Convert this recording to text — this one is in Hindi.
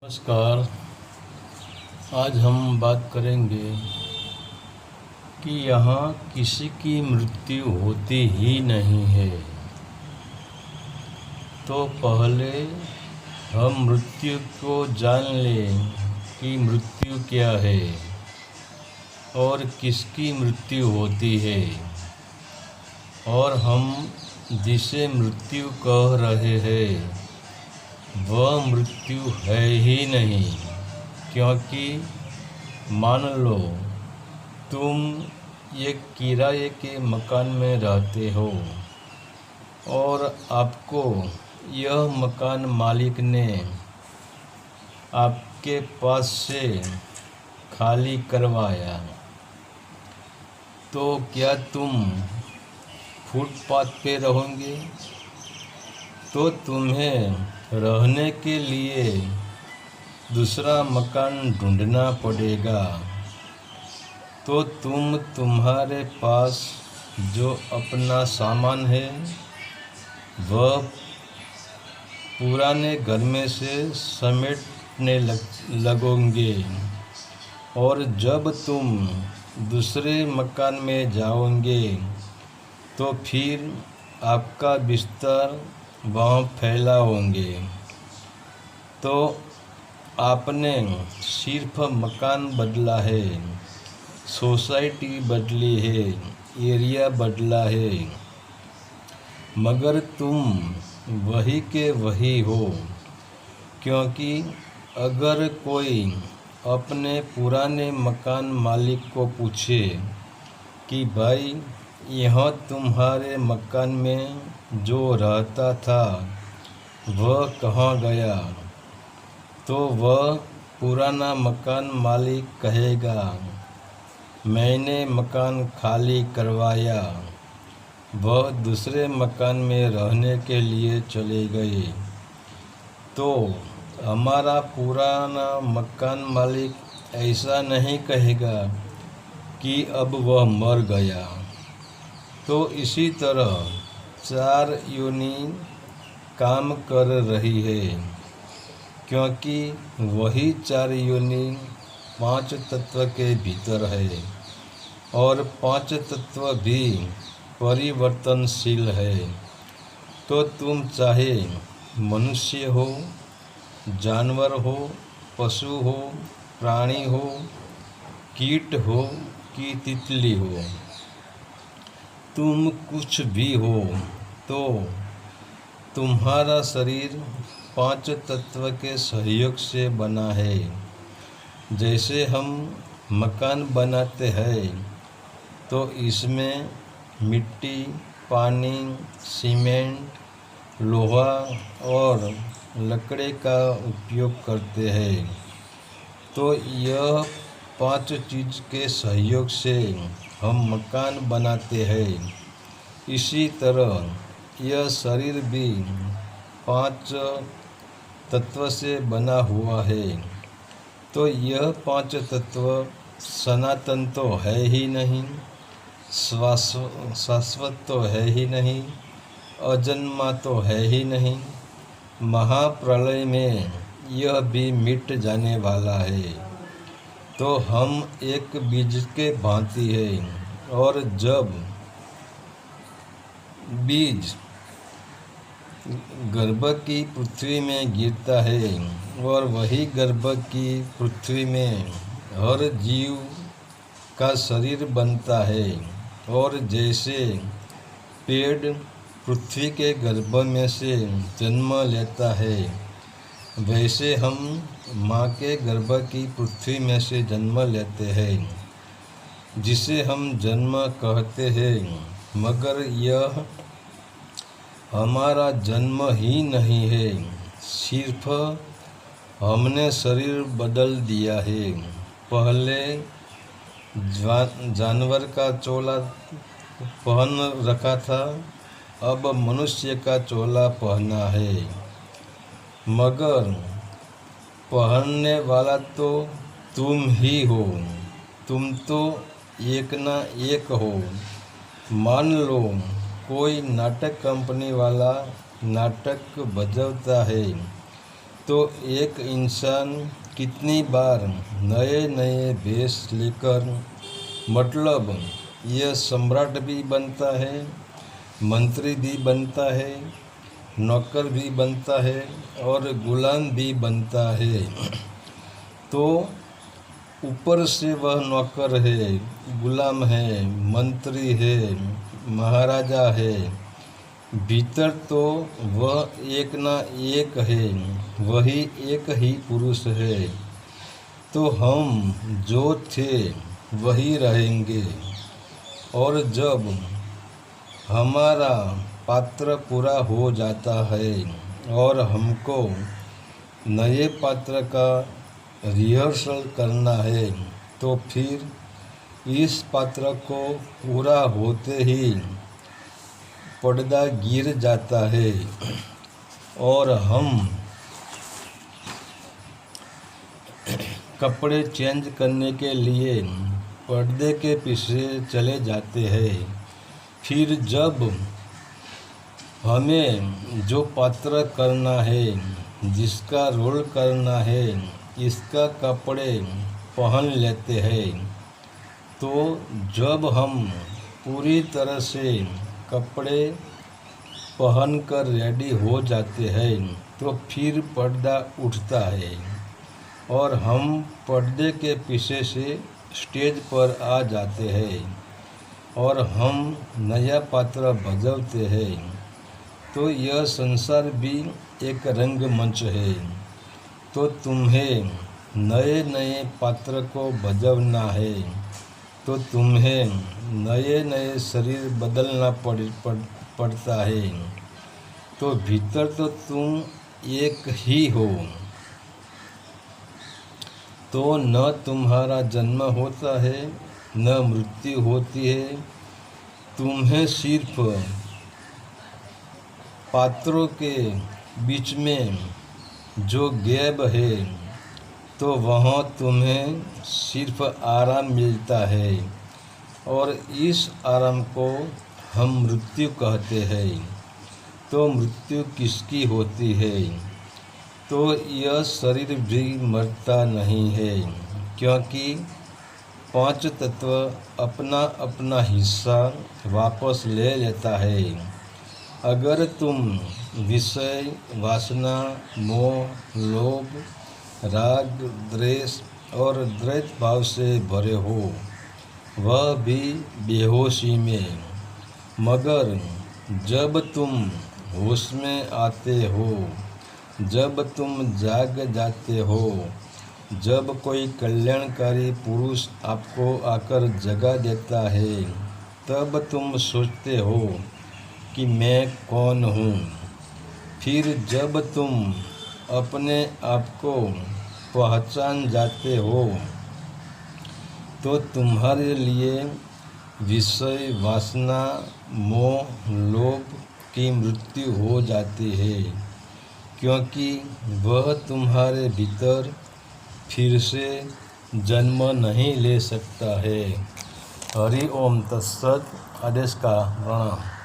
नमस्कार। आज हम बात करेंगे कि यहाँ किसी की मृत्यु होती ही नहीं है। तो पहले हम मृत्यु को जान लें कि मृत्यु क्या है और किसकी मृत्यु होती है। और हम जिसे मृत्यु कह रहे हैं वह मृत्यु है ही नहीं, क्योंकि मान लो तुम एक किराए के मकान में रहते हो और आपको यह मकान मालिक ने आपके पास से खाली करवाया, तो क्या तुम फुटपाथ पे रहोगे? तो तुम्हें रहने के लिए दूसरा मकान ढूंढना पड़ेगा। तो तुम्हारे पास जो अपना सामान है वह पुराने घर में से समेटने लगोगे, और जब तुम दूसरे मकान में जाओगे तो फिर आपका बिस्तर वहाँ फैला होंगे। तो आपने सिर्फ मकान बदला है, सोसाइटी बदली है, एरिया बदला है, मगर तुम वही के वही हो। क्योंकि अगर कोई अपने पुराने मकान मालिक को पूछे कि भाई यह तुम्हारे मकान में जो रहता था वह कहाँ गया, तो वह पुराना मकान मालिक कहेगा मैंने मकान खाली करवाया, वह दूसरे मकान में रहने के लिए चले गए। तो हमारा पुराना मकान मालिक ऐसा नहीं कहेगा कि अब वह मर गया। तो इसी तरह चार योनि काम कर रही है, क्योंकि वही चार योनि पांच तत्व के भीतर है, और पांच तत्व भी परिवर्तनशील है। तो तुम चाहे मनुष्य हो, जानवर हो, पशु हो, प्राणी हो, कीट हो कि तितली हो, तुम कुछ भी हो, तो तुम्हारा शरीर पांच तत्व के सहयोग से बना है। जैसे हम मकान बनाते हैं तो इसमें मिट्टी, पानी, सीमेंट, लोहा और लकड़ी का उपयोग करते हैं। तो यह पांच चीज़ के सहयोग से हम मकान बनाते हैं। इसी तरह यह शरीर भी पांच तत्व से बना हुआ है। तो यह पांच तत्व सनातन तो है ही नहीं, शाश्वत तो है ही नहीं, अजन्मा तो है ही नहीं। महाप्रलय में यह भी मिट जाने वाला है। तो हम एक बीज के भांति है, और जब बीज गर्भ की पृथ्वी में गिरता है और वही गर्भ की पृथ्वी में हर जीव का शरीर बनता है, और जैसे पेड़ पृथ्वी के गर्भ में से जन्म लेता है, वैसे हम माँ के गर्भ की पृथ्वी में से जन्म लेते हैं, जिसे हम जन्म कहते हैं। मगर यह हमारा जन्म ही नहीं है, सिर्फ हमने शरीर बदल दिया है। पहले जानवर का चोला पहन रखा था, अब मनुष्य का चोला पहना है, मगर पहनने वाला तो तुम ही हो। तुम तो एक ना एक हो। मान लो कोई नाटक कंपनी वाला नाटक बजवता है, तो एक इंसान कितनी बार नए नए वेश लेकर मतलब यह सम्राट भी बनता है, मंत्री भी बनता है, नौकर भी बनता है और गुलाम भी बनता है। तो ऊपर से वह नौकर है, गुलाम है, मंत्री है, महाराजा है, भीतर तो वह एक ना एक है, वही एक ही पुरुष है। तो हम जो थे वही रहेंगे, और जब हमारा पात्र पूरा हो जाता है और हमको नए पात्र का रिहर्सल करना है, तो फिर इस पात्र को पूरा होते ही पर्दा गिर जाता है और हम कपड़े चेंज करने के लिए पर्दे के पीछे चले जाते हैं। फिर जब हमें जो पात्र करना है, जिसका रोल करना है, इसका कपड़े पहन लेते हैं, तो जब हम पूरी तरह से कपड़े पहनकर रेडी हो जाते हैं, तो फिर पर्दा उठता है और हम पर्दे के पीछे से स्टेज पर आ जाते हैं और हम नया पात्र बजाते हैं। तो यह संसार भी एक रंगमंच है। तो तुम्हें नए नए पात्र को बजाना है, तो तुम्हें नए नए शरीर बदलना पड़ता है। तो भीतर तो तुम एक ही हो। तो न तुम्हारा जन्म होता है, न मृत्यु होती है। तुम्हें सिर्फ पात्रों के बीच में जो गैप है, तो वहाँ तुम्हें सिर्फ आराम मिलता है, और इस आराम को हम मृत्यु कहते हैं। तो मृत्यु किसकी होती है? तो यह शरीर भी मरता नहीं है, क्योंकि पांच तत्व अपना अपना हिस्सा वापस ले लेता है। अगर तुम विषय, वासना, मोह, लोभ, राग, द्वेष और द्वैत भाव से भरे हो, वह भी बेहोशी में। मगर जब तुम होश में आते हो, जब तुम जाग जाते हो, जब कोई कल्याणकारी पुरुष आपको आकर जगा देता है, तब तुम सोचते हो कि मैं कौन हूँ। फिर जब तुम अपने आप को पहचान जाते हो, तो तुम्हारे लिए विषय, वासना, मोह, लोभ की मृत्यु हो जाती है, क्योंकि वह तुम्हारे भीतर फिर से जन्म नहीं ले सकता है। हरि ओम तत्सत। आदेश का प्रणाम।